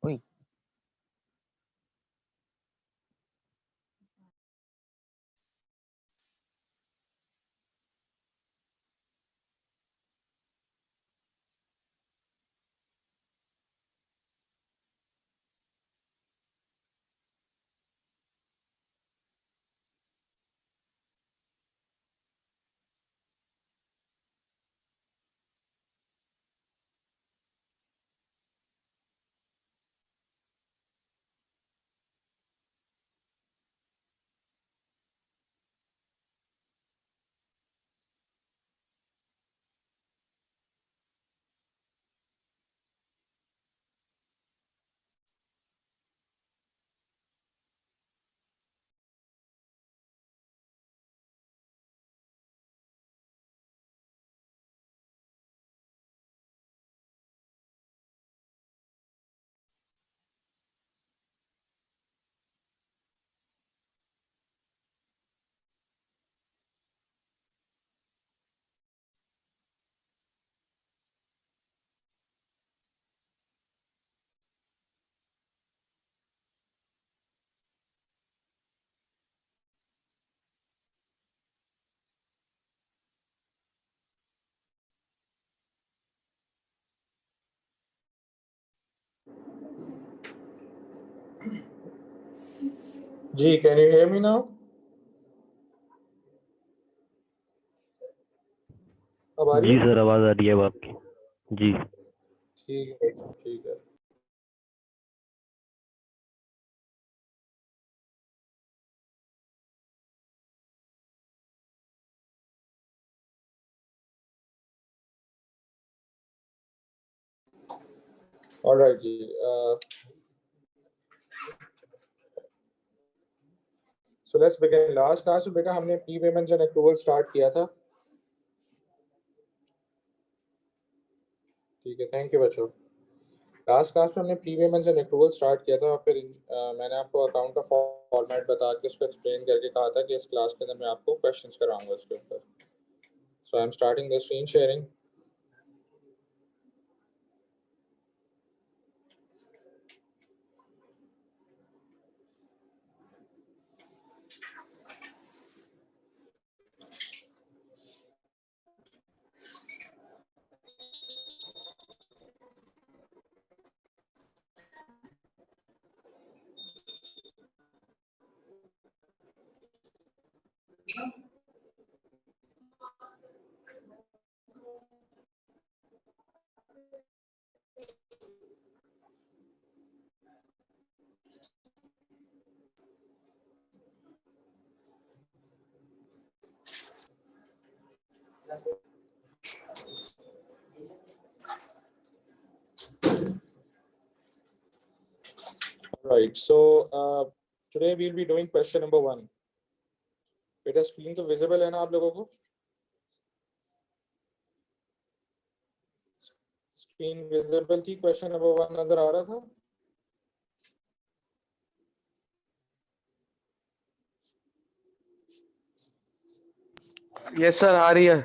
हुई। जी, can you hear me now? अब आ रही जी है? सर, आवाज आ रही है अब आपकी। जी ठीक है, ठीक है। All right जी। So let's begin. Last class में बेटा हमने prepayments and approval start किया था। ठीक है, थैंक यू बच्चों। लास्ट क्लास में हमने prepayments and approval start किया था और फिर मैंने आपको अकाउंट का फॉर्मेट बता के उसको एक्सप्लेन करके कहा था कि इस क्लास के अंदर मैं आपको क्वेश्चंस कराऊंगा उसके ऊपर। So I am starting the screen sharing. Right, so today we'll be doing question number 1. बेटा स्क्रीन तो विजिबल है ना आप लोगों को? स्क्रीन विजिबल थी? क्वेश्चन नंबर 1 नजर आ रहा था? यस सर, आ रही है।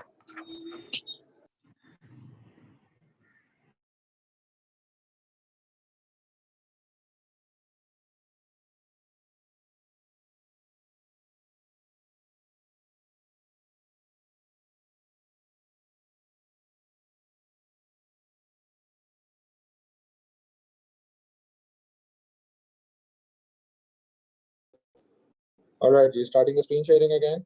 All right ji, starting the screen sharing again.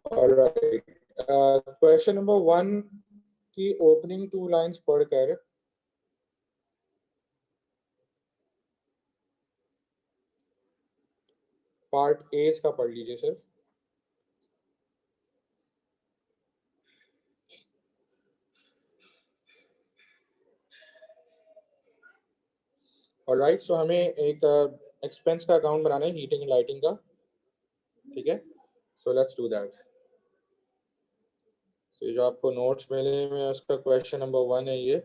All right, question number 1 की ओपनिंग 2 लाइंस पढ़कर पार्ट ए का पढ़ लीजिए सर। ऑलराइट, सो हमें एक एक्सपेंस का अकाउंट बनाना है हीटिंग एंड लाइटिंग का। ठीक है, सो लेट्स डू दैट। सो जो आपको नोट्स मिले में उसका क्वेश्चन नंबर 1 है ये।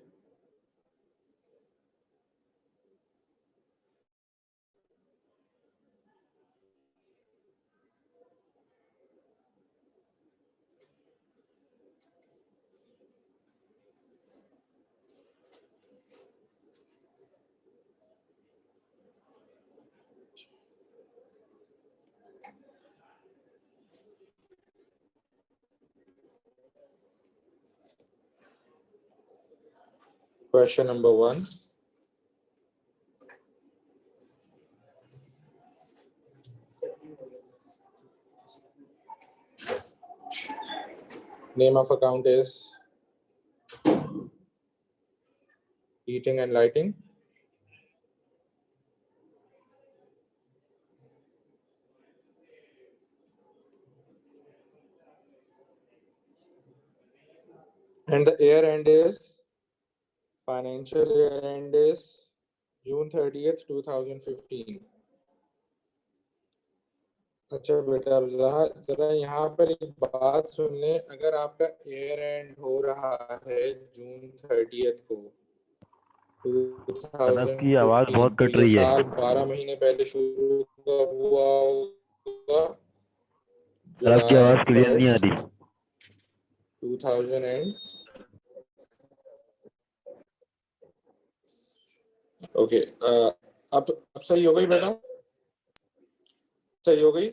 Question number 1. Name of account is heating and lighting. And the year end is, financial year end is June 30th, 2015. अच्छा बेटा, जरा यहाँ पर एक बात सुन ले, अगर आपका ईयर एंड हो रहा है जून 30th को सर आपकी आवाज़ 2015, बहुत तो कट ये रही है। साल 12 महीने पहले शुरू हुआ होगा सर आपकी जुलाई आवाज़ क्लियर नहीं आ 1st, रही। 2000 एंड ओके। अब सही हो गई बेटा? सही हो गई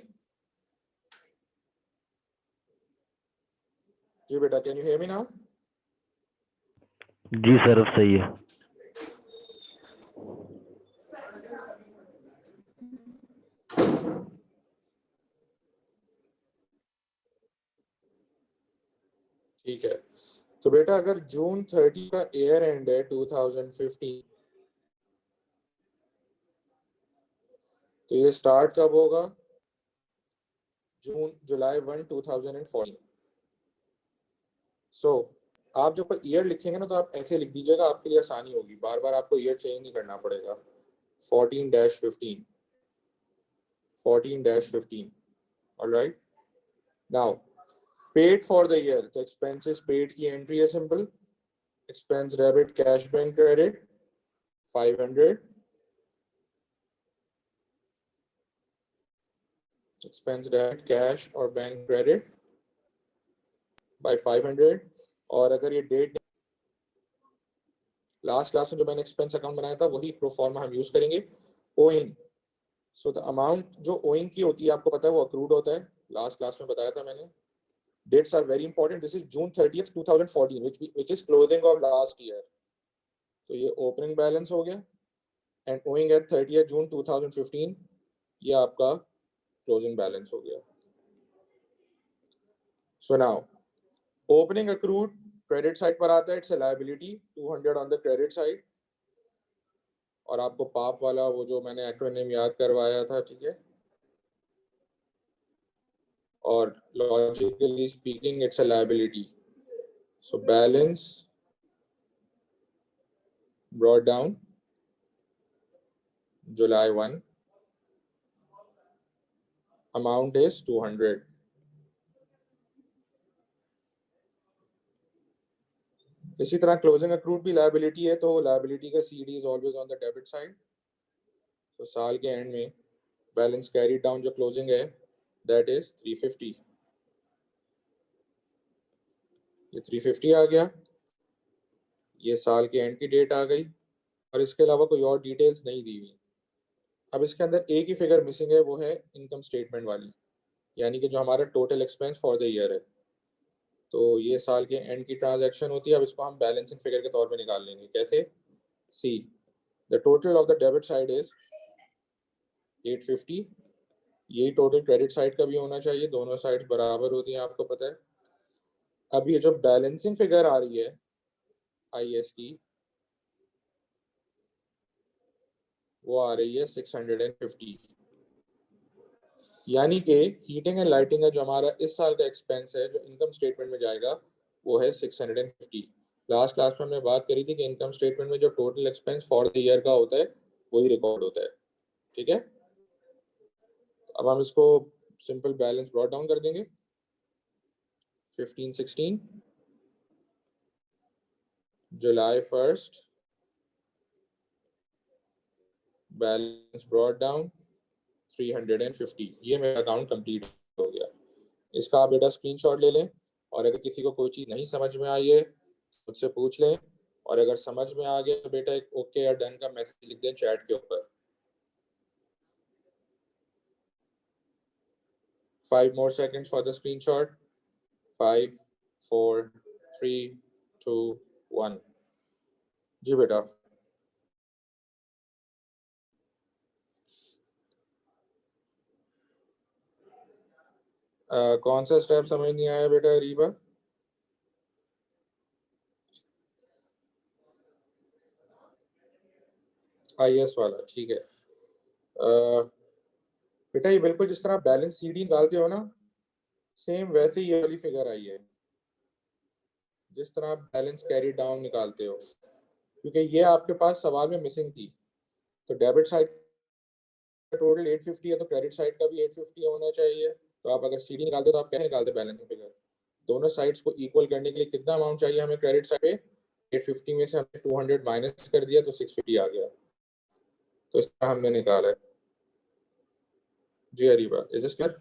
जी बेटा? Can you hear me now? जी सर अब सही है। ठीक है, तो बेटा अगर जून 30 का ईयर एंड है 2015, तो ये स्टार्ट कब होगा? जुलाई 1, 2014। सो आप जब ईयर लिखेंगे ना, तो आप ऐसे लिख दीजिएगा, आपके लिए आसानी होगी, बार बार आपको ईयर चेंज नहीं करना पड़ेगा। 14-15, 14-15। Alright, now paid for the year, तो एक्सपेंसेस पेड की एंट्री है simple, expense debit cash bank credit 500, expense debit cash और बैंक क्रेडिट बाय 500। और अगर ये डेट, लास्ट क्लास में जो मैंने एक्सपेंस अकाउंट बनाया था वही प्रो फॉर्मा हम यूज करेंगे। ओइंग, सो द अमाउंट जो ओइंग की होती है आपको पता है वो अक्रूड होता है, लास्ट क्लास में बताया था मैंने। Dates are very important. This is June 30th 2014 which is closing of last year, तो ये ओपनिंग बैलेंस हो गया, and owing eight 30th June 2015 ये आपका क्लोजिंग बैलेंस हो गया। So now opening accrued credit side पर आता है, it's a liability 200 on the credit side, और आपको पाप वाला वो जो मैंने एक्रोनिम याद करवाया था, ठीक है, और logically speaking it's a liability. So balance brought down July 1, amount is 200। इसी तरह क्लोजिंग अक्रूड भी लायबिलिटी है, तो लायबिलिटी का CD is always on the debit side. तो साल के एंड में बैलेंस कैरी डाउन जो क्लोजिंग है दैट इज 350, ये 350 आ गया, ये साल के एंड की डेट आ गई, और इसके अलावा कोई और डिटेल्स नहीं दी हुई। अब इसके अंदर एक ही फिगर मिसिंग है, वो है इनकम स्टेटमेंट वाली, यानी कि जो हमारा total expense for the year है। तो ये साल के एंड की ट्रांजैक्शन होती है, अब इसको हम बैलेंसिंग फिगर के तौर पे निकाल लेंगे। कैसे? See the total of the debit side is 850, यही टोटल क्रेडिट साइड का भी होना चाहिए, दोनों साइड्स बराबर होती हैं, आपको पता है। अब ये जो बैलेंसिंग फिगर आ रही है आईएस की, वो आ रही है 650, यानी कि हीटिंग एंड लाइटिंग का जो हमारा इस साल का एक्सपेंस है जो इनकम स्टेटमेंट में जाएगा वो है 650। लास्ट क्लास में हमने बात करी थी कि इनकम स्टेटमेंट में जो total expense for the year का होता है वही रिकॉर्ड होता है, ठीक है। अब हम इसको सिंपल बैलेंस ब्रॉट डाउन कर देंगे। 15-16 जुलाई 1st बैलेंस ब्रॉट डाउन 350, ये मेरा अकाउंट कंप्लीट हो गया। इसका आप बेटा स्क्रीनशॉट ले लें, और अगर किसी को कोई चीज़ नहीं समझ में आई है मुझसे पूछ लें, और अगर समझ में आ गया तो बेटा एक ओके या डन का मैसेज लिख दें चैट के ऊपर। 5 more seconds for the screenshot. 5, 4, 3, 2, 1। जी बेटा। कौन सा स्टेप समझ नहीं आया बेटा रीबा? IS वाला, ठीक है। बेटा ये बिल्कुल जिस तरह बैलेंस CD निकालते हो ना, सेम वैसे ही ये वाली फिगर आई है, जिस तरह आप बैलेंस कैरी डाउन निकालते हो, क्योंकि ये आपके पास सवाल में मिसिंग थी। तो डेबिट साइड का टोटल 850 है, तो क्रेडिट साइड का भी 850 होना चाहिए। तो आप अगर CD निकालते हो तो आप कैसे निकालते बैलेंस फिगर? दोनों साइड्स को इक्वल करने के लिए कितना अमाउंट चाहिए हमें क्रेडिट साइड पे? 850 में से हमने 200 माइनस कर दिया तो 650 आ गया। तो इस तरह हमने निकाला है। जी Areeba, is this clear?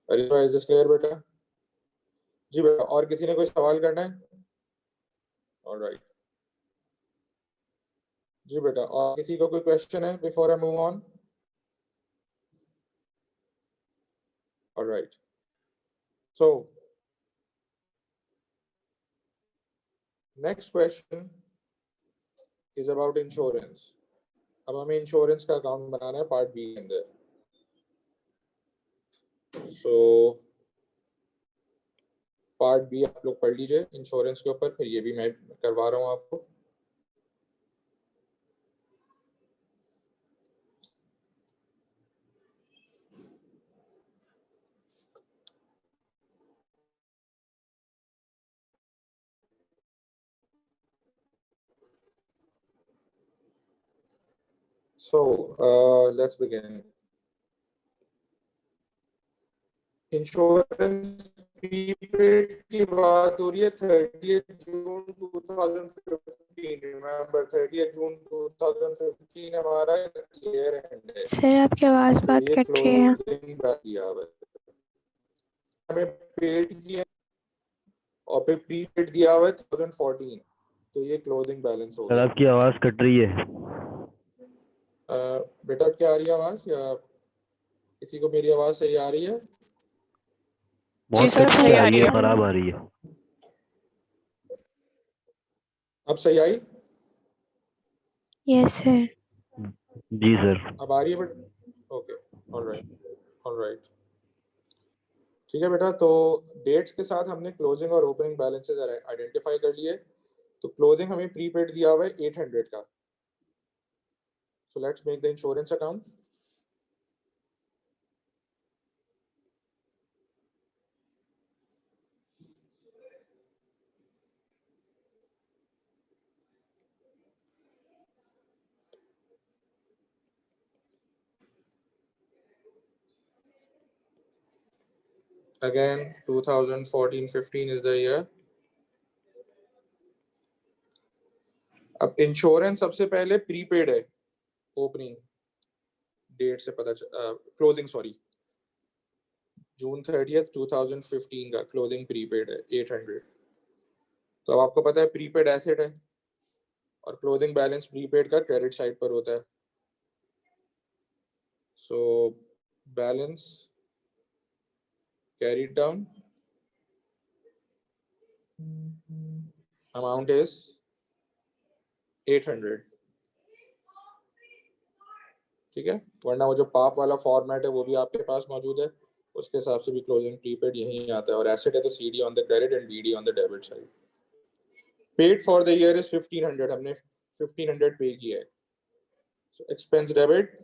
Areeba, is this clear बेटा? जी बेटा, और किसी ने कोई सवाल करना है? ऑलराइट। जी बेटा, और किसी को कोई क्वेश्चन है before I move on? Alright. So next question is about insurance. अब हमें इंश्योरेंस का अकाउंट बनाना है पार्ट बी के अंदर। सो पार्ट बी आप लोग पढ़ लीजिए इंश्योरेंस के ऊपर, फिर ये भी मैं करवा रहा हूँ आपको। So let's begin. Insurance prepaid की बात हो रही है 30 जून 2015। रिमेंबर 30 जून 2015 हमारा ईयर एंड है। सर आपकी आवाज तो बहुत ये कट रही है। क्लोजिंग दिया हुआ है, हमें पेड किया और फिर प्रीपेड दिया हुआ है 2014। तो ये क्लोजिंग बैलेंस हो सर गया। आपकी आवाज कट रही है। बेटा क्या आ रही है आवाज, या किसी को मेरी आवाज सही आ रही है? जी बहुत सर कट सही के आ आ रही रही है, है। खराब आ रही है। अब सही आई? Yes sir. जी सर। अब आ रही है बट ओके। ऑलराइट, ऑलराइट, ठीक है बेटा। तो डेट्स के साथ हमने क्लोजिंग और ओपनिंग बैलेंसेस आइडेंटिफाई कर लिए। तो क्लोजिंग हमें प्रीपेड दिया हुआ है 800 का। सो let's make the insurance account. Again 2014-15 is the year. अब इंश्योरेंस सबसे पहले प्रीपेड है, ओपनिंग डेट से पता क्लोजिंग सॉरी जून 30 2015 का क्लोजिंग प्रीपेड है 800। तो अब आपको पता है प्रीपेड एसेट है और क्लोजिंग बैलेंस प्रीपेड का क्रेडिट साइड पर होता है। So balance carried down amount is 800। ठीक है, वरना वो जो पाप वाला फॉर्मेट है वो भी आपके पास मौजूद है, उसके हिसाब से भी क्लोजिंग प्रीपेड यही आता है। और एसेट है तो CD on the credit and BD on the debit side. Paid for the year is 1500, हमने 1500 पे किया है। सो एक्सपेंस डेबिट,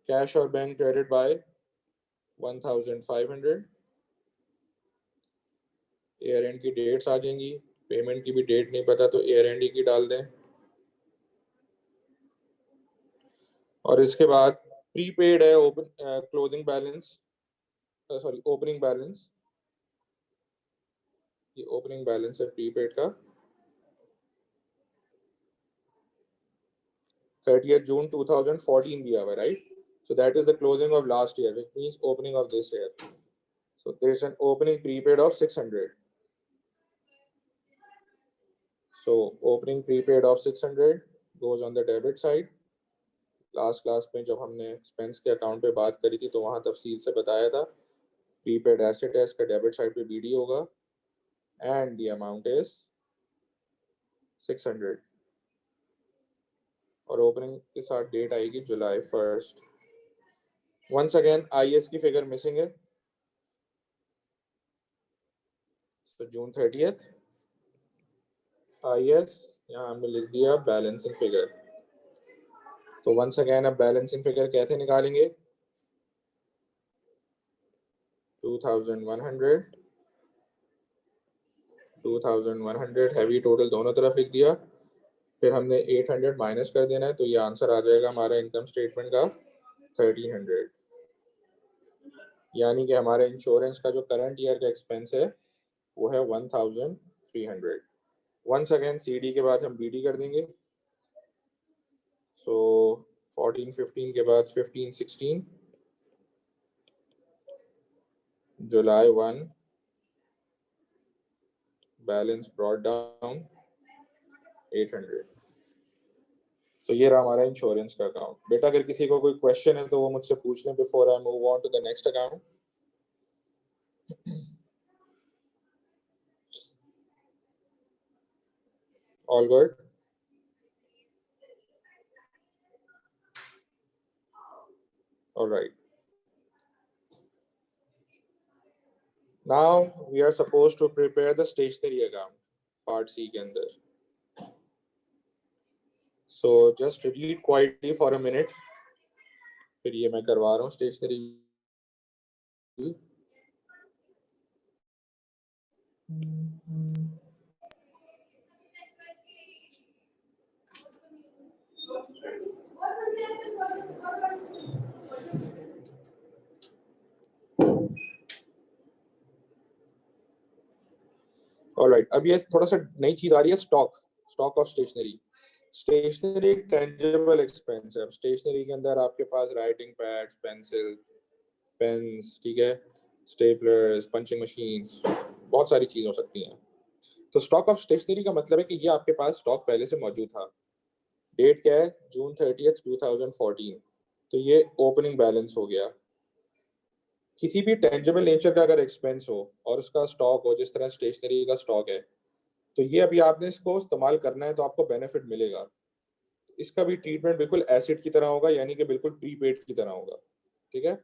कैश और bank credit bye 1500। Year and की डेट्स आ जाएंगी, पेमेंट की भी डेट नहीं पता तो ईयर एंड की डाल दें। और इसके बाद प्रीपेड है open closing balance, sorry opening balance, ये ओपनिंग बैलेंस है प्रीपेड का 30 जून 2014 दिया हुआ है, right? So that is the closing of last year, which means opening of this year. So there is an opening prepaid of 600. So opening prepaid of 600 goes on the debit side. Last class में जब हमने expense के account पे बात करी थी तो वहाँ तफसील से बताया था प्रीपेड एसेट है, इसका डेबिट साइड पे BD होगा। and the amount is 600 और ओपनिंग के साथ डेट आएगी जुलाई 1st। वंस अगेन IS की फिगर मिसिंग है, तो जून 30th IS यहाँ हमने लिख दिया बैलेंसिंग फिगर। तो वंस अगेन अब बैलेंसिंग फिगर कैसे निकालेंगे? 2100 हैवी टोटल दोनों तरफ लिख दिया, फिर हमने 800 माइनस कर देना है, तो ये आंसर आ जाएगा हमारा इनकम स्टेटमेंट का 1300। यानी कि हमारे इंश्योरेंस का जो करंट ईयर का एक्सपेंस है वो है 1300। वंस अगेन CD के बाद हम BD कर देंगे, सो 14-15 के बाद 15-16 जुलाई 1 बैलेंस ब्रॉट डाउन 800। सो ये रहा हमारा इंश्योरेंस का अकाउंट। बेटा अगर किसी को कोई क्वेश्चन है तो वो मुझसे पूछ लें before I move on to the next account. All good? All right. Now we are supposed to prepare the stationery account, part C के अंदर. So just read quietly for a minute. फिर ये मैं करवा रहा हूँ stationery. ऑलराइट, अब ये थोड़ा सा नई चीज आ रही है, स्टॉक ऑफ स्टेशनरी। स्टेशनरी एक टेंजिबल एक्सपेंस है। अब स्टेशनरी के अंदर आपके पास राइटिंग पैड्स, पेंसिल, पेन्स, ठीक है, स्टेपलर्स, पंचिंग मशीन्स, बहुत सारी चीजें हो सकती हैं। तो स्टॉक ऑफ स्टेशनरी का मतलब है कि ये आपके पास स्टॉक पहले से मौजूद था। डेट क्या है? जून 30th 2014। तो ये ओपनिंग बैलेंस हो गया। किसी भी टेंजिबल नेचर का अगर एक्सपेंस हो और उसका स्टॉक हो, जिस तरह स्टेशनरी का स्टॉक है, तो ये अभी आपने इसको इस्तेमाल करना है तो आपको बेनिफिट मिलेगा। इसका भी ट्रीटमेंट बिल्कुल एसेट की तरह होगा, यानी कि बिल्कुल प्रीपेड की तरह होगा। ठीक है,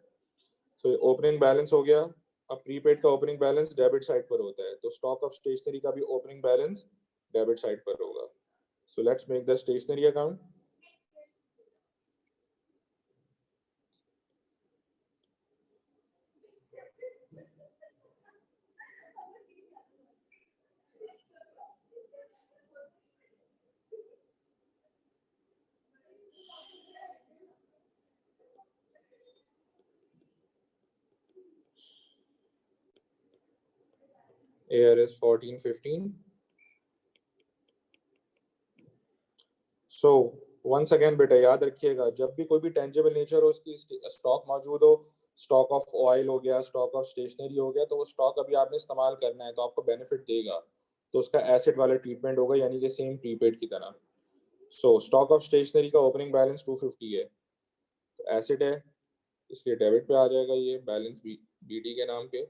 तो ओपनिंग बैलेंस हो गया। अब प्रीपेड का ओपनिंग बैलेंस डेबिट साइड पर होता है, तो स्टॉक ऑफ स्टेशनरी का भी ओपनिंग बैलेंस डेबिट साइड पर होगा। So let's make the stationery account. Here is 14-15. So once again बेटा याद रखिएगा, जब भी कोई भी टेंजिबल नेचर हो, उसकी स्टॉक मौजूद हो, स्टॉक ऑफ ऑयल हो गया, स्टॉक ऑफ स्टेशनरी हो गया, तो वो स्टॉक अभी आपने इस्तेमाल करना है तो आपको बेनिफिट देगा, तो उसका एसेट वाला ट्रीटमेंट होगा, यानी कि सेम प्रीपेड की तरह। सो स्टॉक ऑफ स्टेशनरी का ओपनिंग बैलेंस 250 है, तो एसेट है, इसलिए डेबिट पे आ जाएगा ये बैलेंस BD के नाम पे।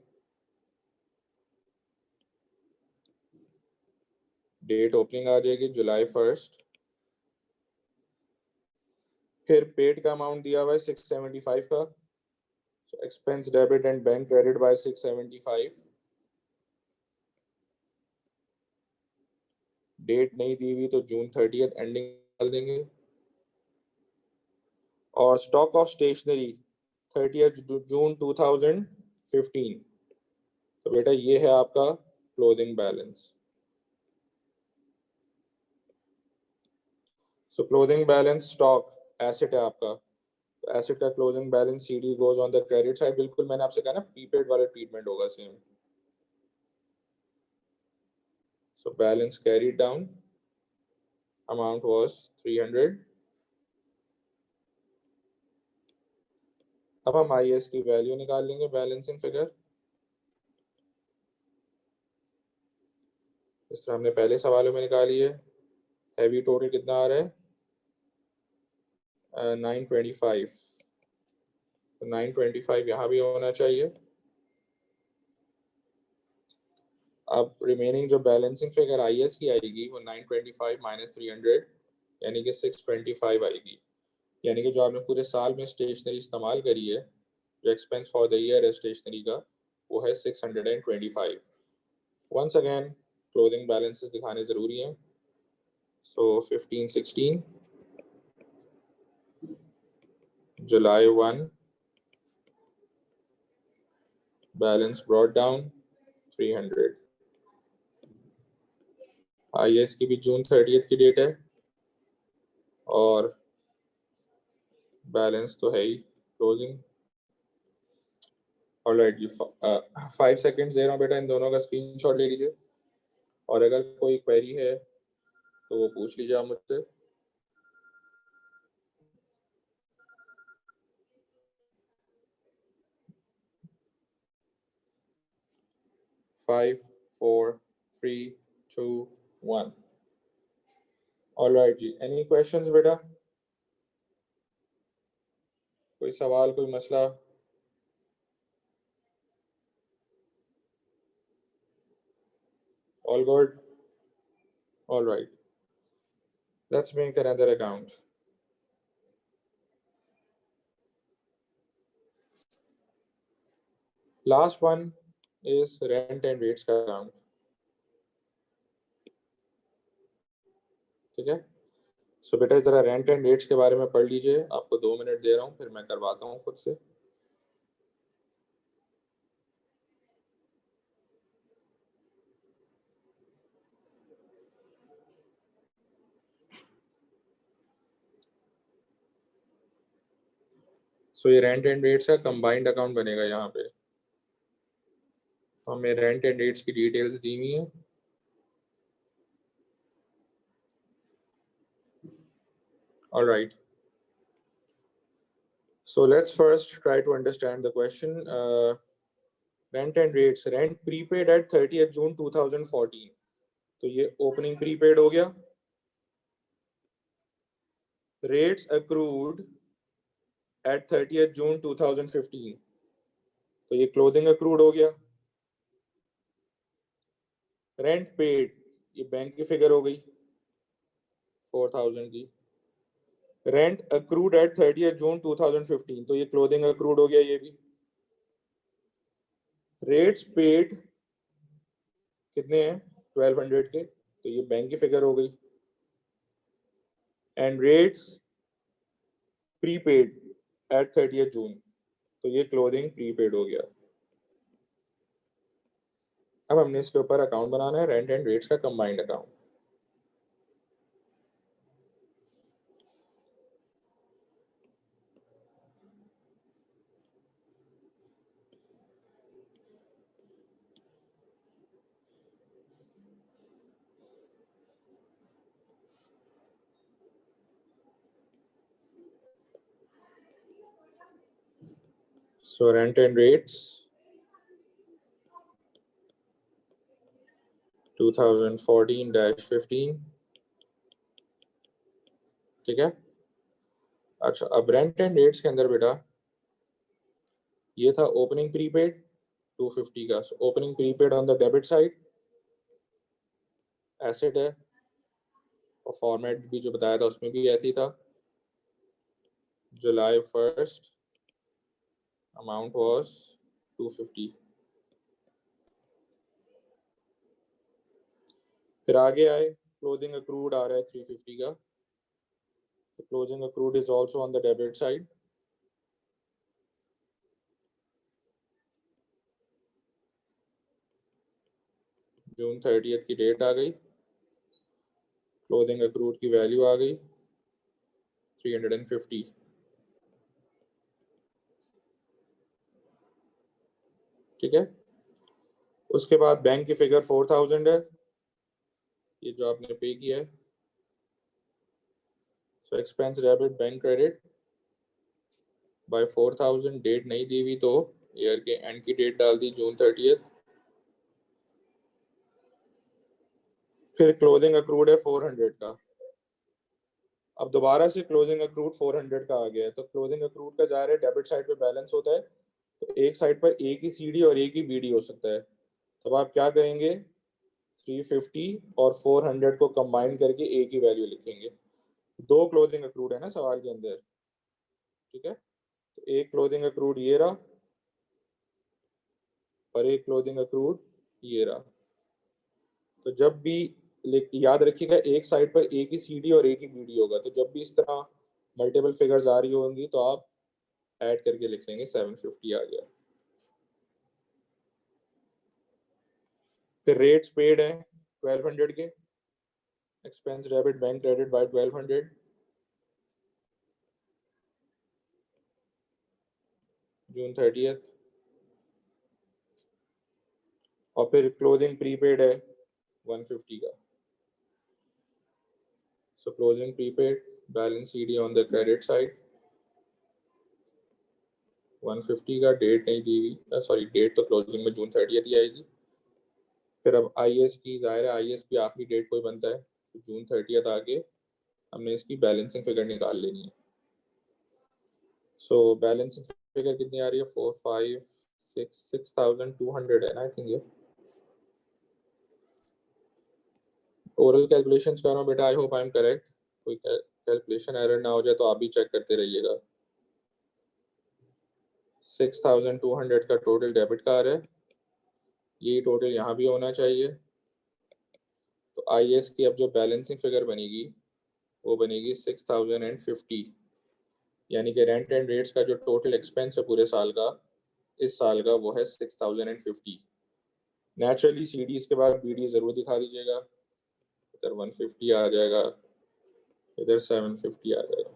डेट ओपनिंग आ जाएगी जुलाई 1st। फिर पेड का अमाउंट दिया हुआ है 675 का, expense debit and bank credit by 675। Date नहीं दी हुई तो जून 30th एंडिंग डाल देंगे। और स्टॉक ऑफ स्टेशनरी 30th जून 2015। तो बेटा ये है आपका क्लोजिंग बैलेंस। सो क्लोजिंग बैलेंस स्टॉक एसेट है आपका, एसेट का closing balance CD goes on the credit side. बिल्कुल मैंने आपसे कहा ना, प्रीपेड वाला ट्रीटमेंट होगा same. So balance carried down, amount was 300। अब हम IS की वैल्यू निकाल लेंगे, बैलेंसिंग फिगर। इस तरह हमने पहले सवालों में निकाली है। हैवी टोटल कितना आ रहा है? 925। तो 925 यहाँ भी होना चाहिए। अब रिमेनिंग जो बैलेंसिंग फिगर IS की आएगी वो 925 माइनस 300 यानी कि 625 आएगी। यानी कि जो आपने पूरे साल में स्टेशनरी इस्तेमाल करी है, जो एक्सपेंस फॉर द ईयर है स्टेशनरी का, वो है 625। वंस अगेन क्लोजिंग बैलेंसेस दिखाने ज़रूरी हैं। सो 15-16 July 1 balance brought down 300। IS की भी जून 30 की डेट है और बैलेंस तो है ही क्लोजिंग। ऑलराइट जी, 5 सेकेंड्स दे रहा हूँ बेटा, इन दोनों का स्क्रीनशॉट ले लीजिए और अगर कोई क्वेरी है तो वो पूछ लीजिए आप मुझसे। 5 4 3 2 1। ऑलराइट जी, एनी क्वेश्चंस बेटा? कोई सवाल, कोई मसला? All good? All right. Let's make another account. Last one is rent and rates का account. ठीक है? सो बेटा जरा रेंट एंड रेट्स के बारे में पढ़ लीजिए, आपको 2 मिनट दे रहा हूँ, फिर मैं करवाता हूँ खुद से। सो ये रेंट एंड रेट्स का कंबाइंड अकाउंट बनेगा यहाँ पे। हमें रेंट एंड रेट्स की डिटेल्स दी हुई है। All right. So let's first try to understand the question. Rent and rates. Rent prepaid at 30th June 2014. तो ये ओपनिंग प्रीपेड हो गया। Rates accrued at 30th June 2015. तो ये क्लोजिंग अक्रूड हो गया। रेंट पेड, ये बैंक की फिगर हो गई 4000 की। Rent accrued eight 30th June 2015, तो ये क्लोजिंग अक्रूड हो गया ये भी। रेट्स पेड कितने हैं? 1200 के, तो ये बैंक की फिगर हो गई। And rates prepaid at 30th June, तो ये क्लोजिंग प्रीपेड हो गया। अब हमने इसके ऊपर अकाउंट बनाना है, रेंट एंड रेट्स का combined account. So rent and rates 2014-15। ठीक है। अच्छा, अब रेंट एंड रेट्स के अंदर बेटा ये था ओपनिंग प्रीपेड 250 का। Opening prepaid on the debit side asset है, और फॉर्मेट भी जो बताया था उसमें भी ऐसी था। July 1st amount was 250। फिर आगे आए, क्लोजिंग अक्रूड आ रहा है 350 का। तो closing accrued is also on the debit side. June 30th की डेट आ गई, क्लोजिंग अक्रूड की वैल्यू आ गई 350। ठीक है। उसके बाद बैंक की फिगर 4000 है, ये जो आपने पे किया है। So expense debit bank credit by 4000, date नहीं दी हुई तो ईयर के एंड की डेट डाल दी जून 30th। फिर क्लोजिंग अक्रूड है 400 का। अब दोबारा से क्लोजिंग अक्रूड 400 का आ गया है, तो क्लोजिंग अक्रूड का जा रहा है डेबिट साइड पे बैलेंस होता है, तो एक साइड पर एक ही सीडी और एक ही बीडी हो सकता है। तब आप क्या करेंगे, 350 और 400 को कंबाइन करके ए की वैल्यू लिखेंगे। 2 क्लोजिंग अक्रूड है ना सवाल के अंदर, ठीक है। तो एक क्लोजिंग अक्रूड ये रहा और एक क्लोजिंग अक्रूड ये रहा। तो जब भी याद रखिएगा एक साइड पर ए की सीडी और ए की बीडी होगा, तो जब भी इस तरह मल्टीपल फिगर्स आ रही होंगी तो आप ऐड करके लिख लेंगे 750 आ गया। फिर रेट्स पेड हैं 1200 के, expense debit bank credit bye 1200, जून 30th। और फिर क्लोजिंग प्रीपेड है 150 का। सो closing prepaid balance CD on the credit side 150 का, डेट नहीं दी हुई, सॉरी डेट तो क्लोजिंग में जून 30th ही आएगी। फिर अब आईएस की जाहिर है आईएस की आखिरी डेट कोई बनता है तो जून 30th आके हमने इसकी बैलेंसिंग फिगर निकाल लेनी है। सो बैलेंसिंग फिगर कितनी आ रही है 6,200 है ना आई थिंक। ये ओरल कैलकुलेशंस कर रहा हूँ बेटा, I hope I am correct, कोई कैलकुलेशन एरर ना हो जाए तो आप भी चेक करते रहिएगा। 6,200 का टोटल डेबिट का आ रहा है, ये टोटल यहाँ भी होना चाहिए। तो आईएस की अब जो बैलेंसिंग फिगर बनेगी वो बनेगी 6,050, यानी कि रेंट एंड रेट्स का जो टोटल एक्सपेंस है पूरे साल का, इस साल का वो है 6,050। नेचुरली सीडीज के बाद बीडी जरूर दिखा दीजिएगा, इधर 150 आ जाएगा, इधर 750 आ जाएगा।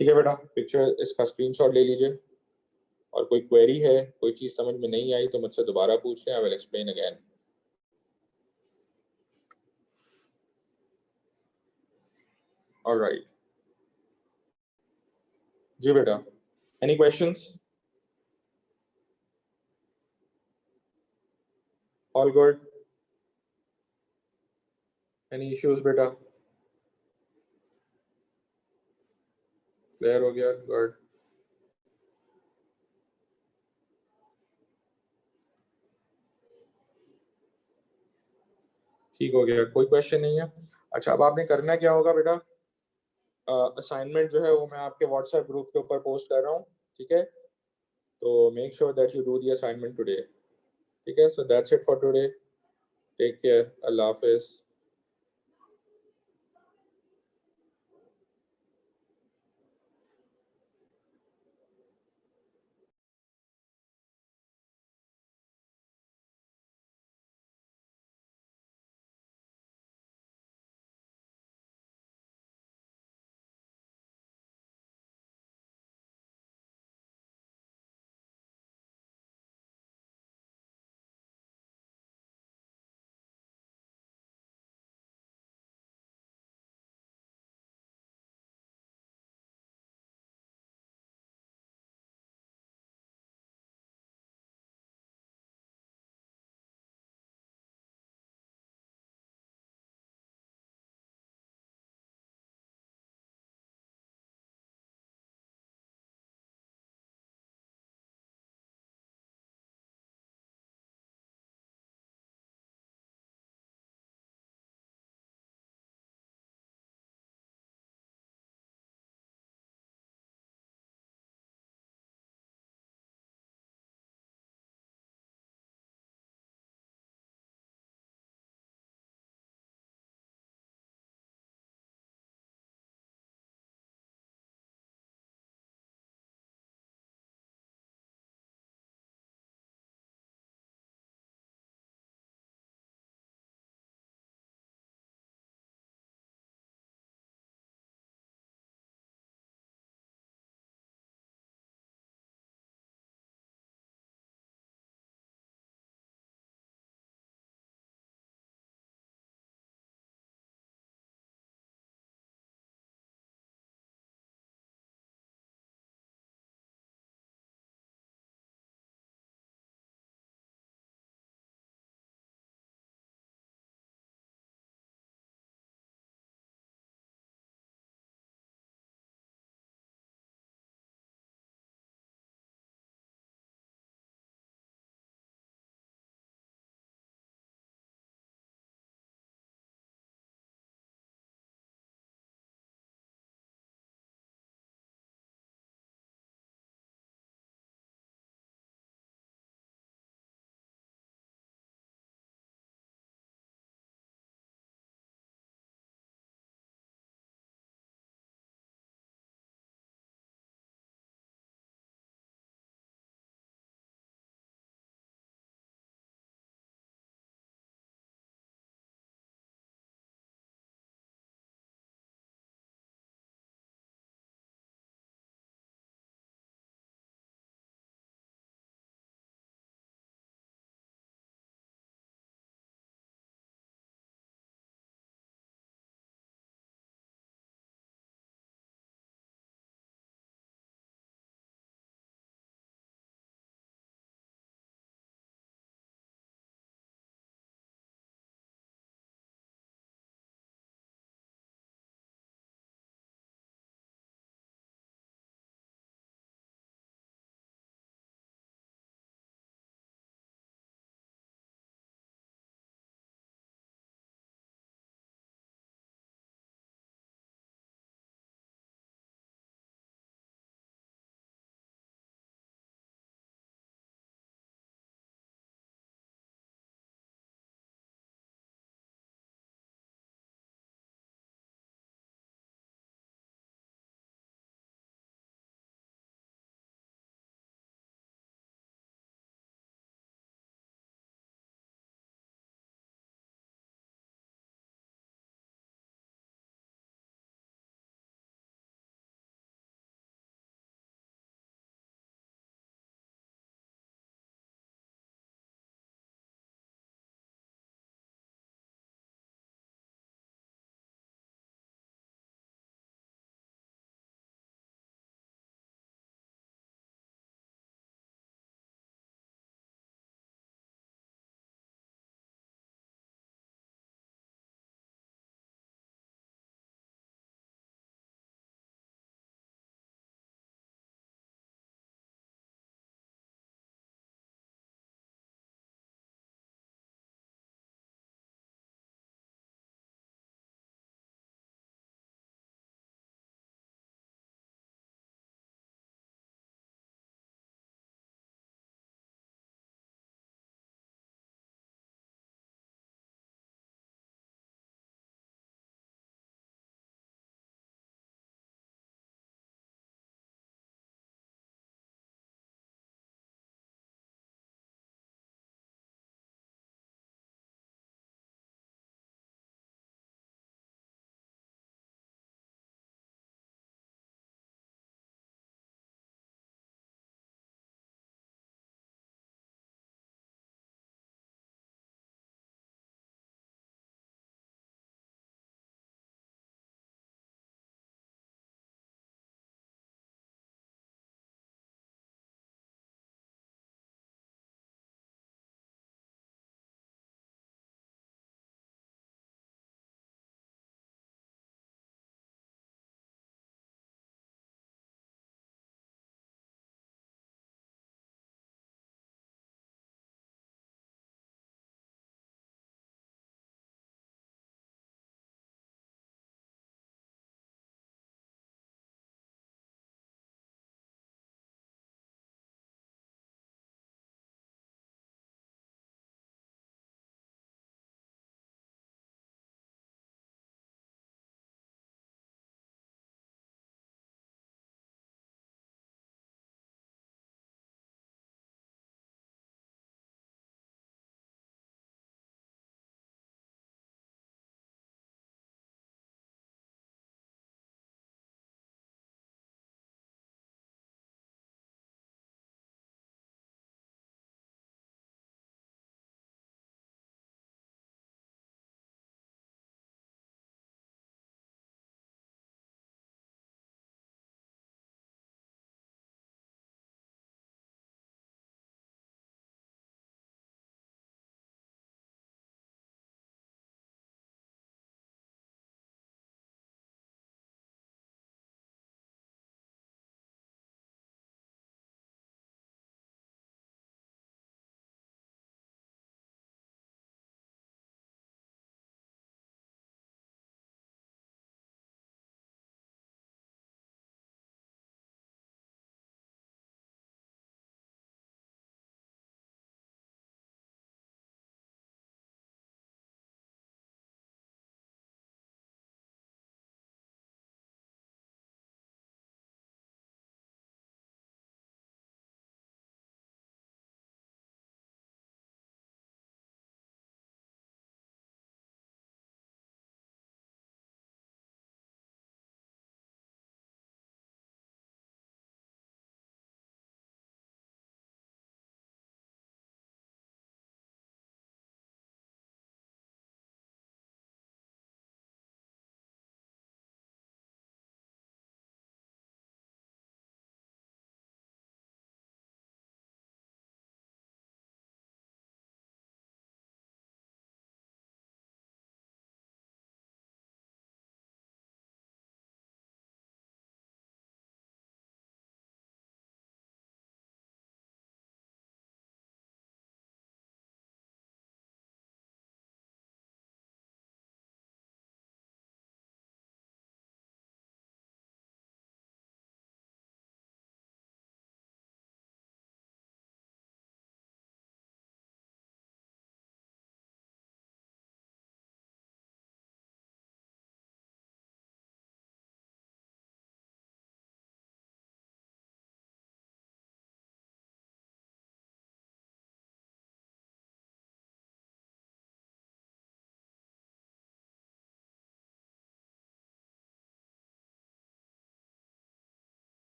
ठीक है बेटा, पिक्चर इसका स्क्रीनशॉट ले लीजिए, और कोई क्वेरी है, कोई चीज समझ में नहीं आई तो मुझसे दोबारा पूछ लें, I will explain again. Alright जी बेटा, any questions? All good? Any issues बेटा? क्लियर हो गया? गुड। ठीक हो गया, कोई क्वेश्चन नहीं है? अच्छा, अब आपने करना क्या होगा बेटा, असाइनमेंट जो है वो मैं आपके व्हाट्सएप ग्रुप के ऊपर पोस्ट कर रहा हूँ, ठीक है। तो make sure that you do the assignment today, ठीक है। So that's it for today, take care, अल्लाह हाफिज।